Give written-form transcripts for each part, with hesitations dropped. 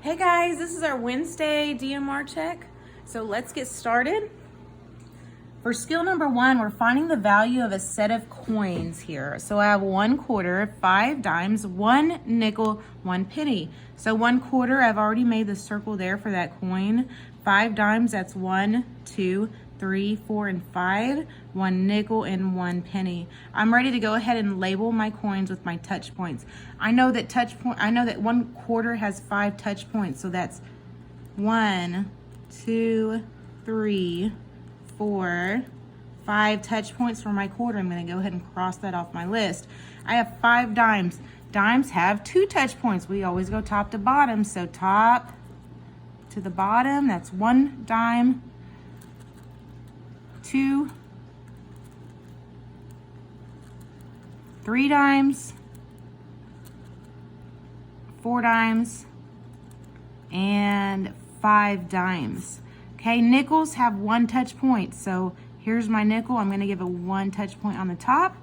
Hey guys, this is our Wednesday DMR check. So let's get started. For skill number 1, we're finding the value of a set of coins here. So I have 1 quarter, 5 dimes, 1 nickel, 1 penny. So 1 quarter, I've already made the circle there for that coin. 5 dimes, that's 1, 2, 3, 4, and 5. 1 nickel and 1 penny. I'm ready to go ahead and label my coins with my touch points. I know that 1 quarter has 5 touch points. So that's 1, 2, 3, 4, 5 touch points for my quarter. I'm going to go ahead and cross that off my list. I have 5 dimes. Dimes have 2 touch points. We always go top to bottom. So top to the bottom, that's 1 dime, 2, 3 dimes, 4 dimes, and 5 dimes. Okay, nickels have 1 touch point. So here's my nickel. I'm going to give a 1 touch point on the top,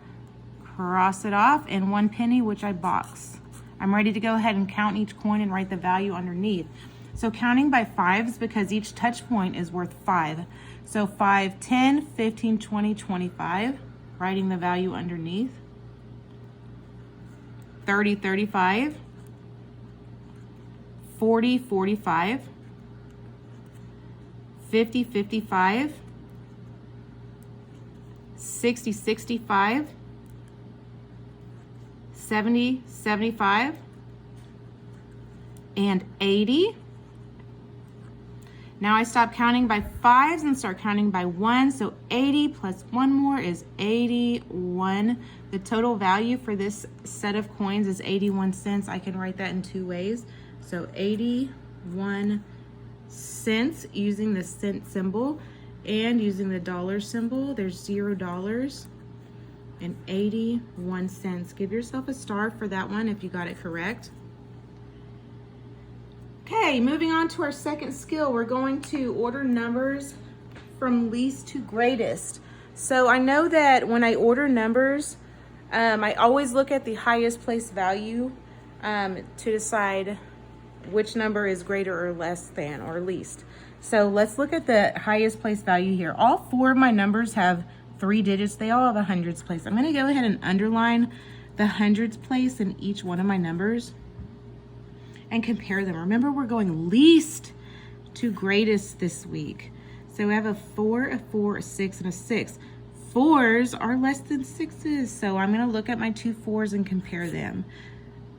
cross it off, and 1 penny, which I box. I'm ready to go ahead and count each coin and write the value underneath. So counting by 5s because each touch point is worth 5. So 5, 10, 15, 20, 25, writing the value underneath. 30, 35, 40, 45, 50, 55, 60, 65, 70, 75, and 80. Now I stop counting by 5s and start counting by 1. So 80 plus 1 more is 81. The total value for this set of coins is 81 cents. I can write that in 2 ways. So 81 cents using the cent symbol and using the dollar symbol. There's $0 and 81 cents. Give yourself a star for that one if you got it correct. Okay, moving on to our second skill, we're going to order numbers from least to greatest. So I know that when I order numbers, I always look at the highest place value to decide which number is greater or less than or least. So let's look at the highest place value here. All 4 of my numbers have 3 digits. They all have a hundreds place. I'm going to go ahead and underline the hundreds place in each one of my numbers and compare them. Remember, we're going least to greatest this week. So we have a 4, a 4, a 6, and a 6. 4s are less than 6s. So I'm going to look at my 2 4s and compare them.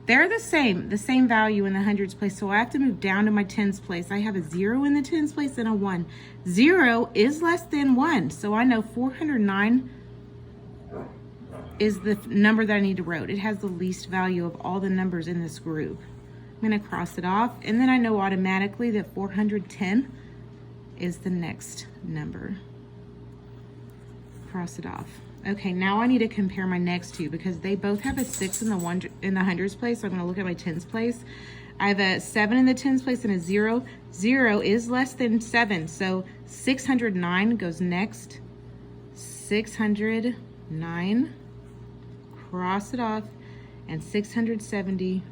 They're the same value in the hundreds place. So I have to move down to my tens place. I have a 0 in the tens place and a 1. 0 is less than 1. So I know 409 is the number that I need to write. It has the least value of all the numbers in this group. I'm going to cross it off, and then I know automatically that 410 is the next number. Cross it off. Okay, now I need to compare my next 2 because they both have a 6 in the hundreds place. So I'm going to look at my tens place. I have a 7 in the tens place and a 0. 0 is less than 7, so 609 goes next. 609, cross it off, and 670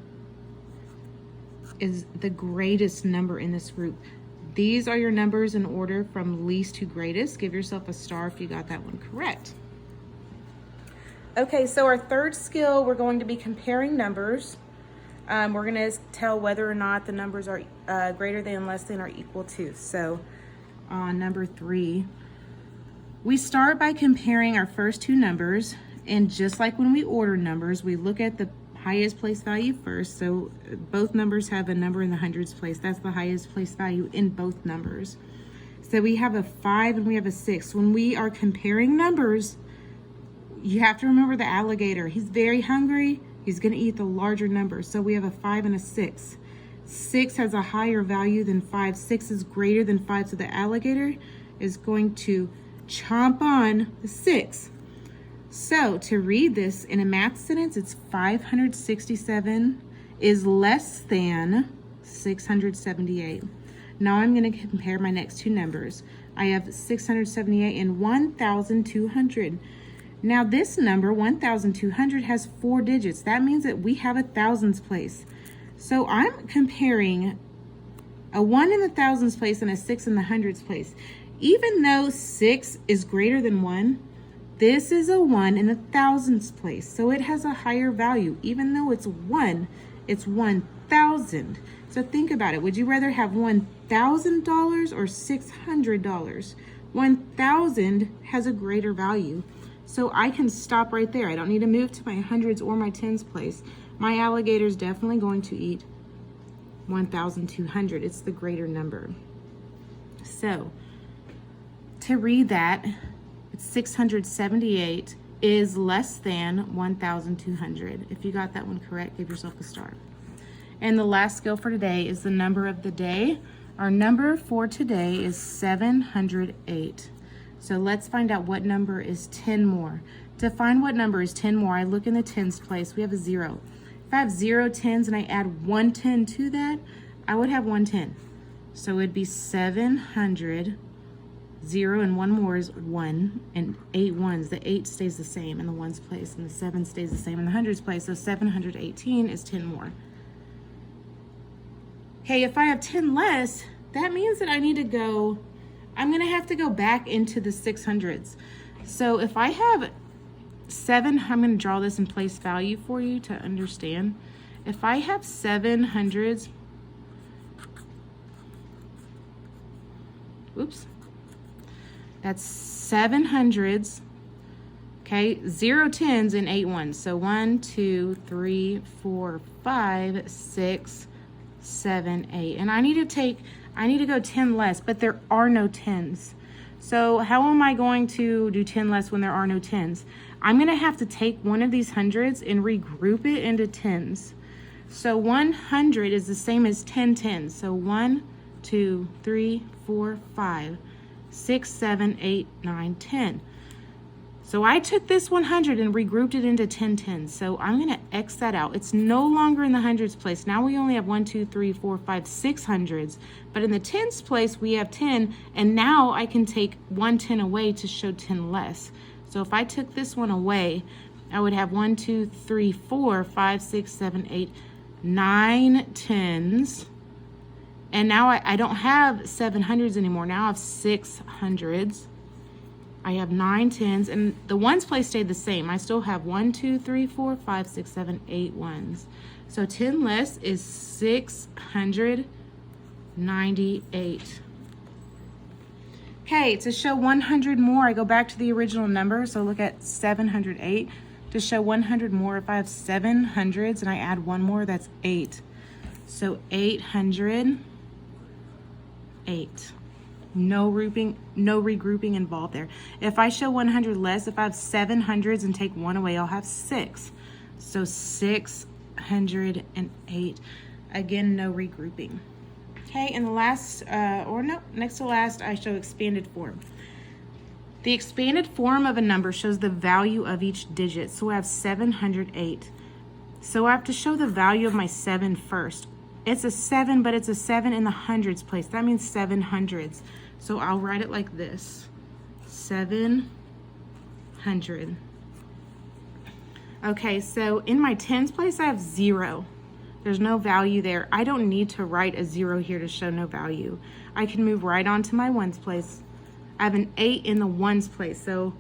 is the greatest number in this group. These are your numbers in order from least to greatest. Give yourself a star if you got that one correct. Okay, so our third skill, we're going to be comparing numbers. We're going to tell whether or not the numbers are greater than, less than, or equal to. So on number 3, we start by comparing our first 2 numbers. And just like when we order numbers, we look at the highest place value first. So both numbers have a number in the hundreds place. That's the highest place value in both numbers. So we have a 5 and we have a 6. When we are comparing numbers, you have to remember the alligator. He's very hungry. He's going to eat the larger number. So we have a 5 and a 6. 6 has a higher value than 5. 6 is greater than 5. So the alligator is going to chomp on the 6. So to read this in a math sentence, it's 567 is less than 678. Now I'm going to compare my next 2 numbers. I have 678 and 1,200. Now this number, 1,200, has 4 digits. That means that we have a thousands place. So I'm comparing a 1 in the thousands place and a 6 in the hundreds place. Even though 6 is greater than 1, this is a 1 in the thousands place. So it has a higher value. Even though it's 1, it's 1,000. So think about it. Would you rather have $1,000 or $600? 1,000 has a greater value. So I can stop right there. I don't need to move to my hundreds or my tens place. My alligator's definitely going to eat 1,200. It's the greater number. So to read that, 678 is less than 1,200. If you got that one correct, give yourself a star. And the last skill for today is the number of the day. Our number for today is 708. So let's find out what number is 10 more. To find what number is 10 more, I look in the tens place. We have a 0. If I have 0 tens and I add 1 10 to that, I would have 110. So it'd be 700. 0 and 1 more is 1, and 8 ones. The 8 stays the same in the ones place, and the 7 stays the same in the hundreds place. So 718 is 10 more. Okay, if I have 10 less, that means that I need to go, I'm going to have to go back into the 600s. So if I have 7, I'm going to draw this in place value for you to understand. If I have 700s, oops. That's 700s, okay, 0 tens and 8 ones. So 1, 2, 3, 4, 5, 6, 7, 8. And I need to go 10 less, but there are no tens. So how am I going to do 10 less when there are no tens? I'm going to have to take one of these hundreds and regroup it into tens. So 100 is the same as 10 tens. So 1, 2, 3, 4, 5. 6, 7, 8, 9, 10. So I took this 100 and regrouped it into 10 tens. So I'm going to X that out. It's no longer in the hundreds place. Now we only have 1, 2, 3, 4, 5, 6 hundreds. But in the tens place, we have 10. And now I can take 1 10 away to show 10 less. So if I took this one away, I would have 1, 2, 3, 4, 5, 6, 7, 8, 9 tens. And now I don't have 700s anymore. Now I have 600s. I have 9 tens, and the ones place stayed the same. I still have 1, 2, 3, 4, 5, 6, 7, 8 ones. So 10 less is 698. Okay, to show 100 more, I go back to the original number. So look at 708. To show 100 more, if I have 700s and I add 1 more, that's 8. So 808. No regrouping involved there. If I show 100 less, if I have 700s and take 1 away, I'll have 6. So 608. Again, no regrouping. Okay, and the last, next to last, I show expanded form. The expanded form of a number shows the value of each digit. So I have 708. So I have to show the value of my 7 first. It's a 7, but it's a 7 in the hundreds place. That means 700s. So I'll write it like this. 700. Okay, so in my tens place, I have 0. There's no value there. I don't need to write a 0 here to show no value. I can move right on to my ones place. I have an 8 in the ones place. So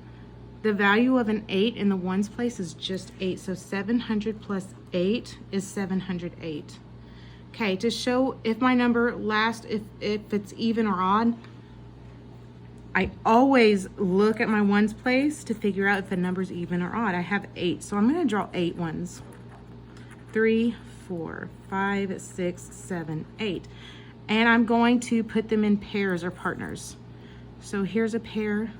the value of an 8 in the ones place is just 8. So 700 plus 8 is 708. Okay, to show if my number lasts, if it's even or odd, I always look at my ones place to figure out if the number's even or odd. I have 8, so I'm going to draw 8 ones. 3, 4, 5, 6, 7, 8. And I'm going to put them in pairs or partners. So here's a pair,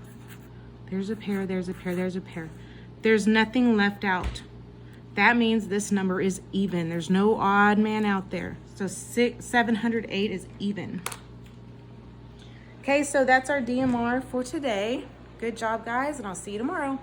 there's a pair, there's a pair, there's a pair. There's nothing left out. That means this number is even. There's no odd man out there. So 708 is even. Okay, so that's our DMR for today. Good job, guys, and I'll see you tomorrow.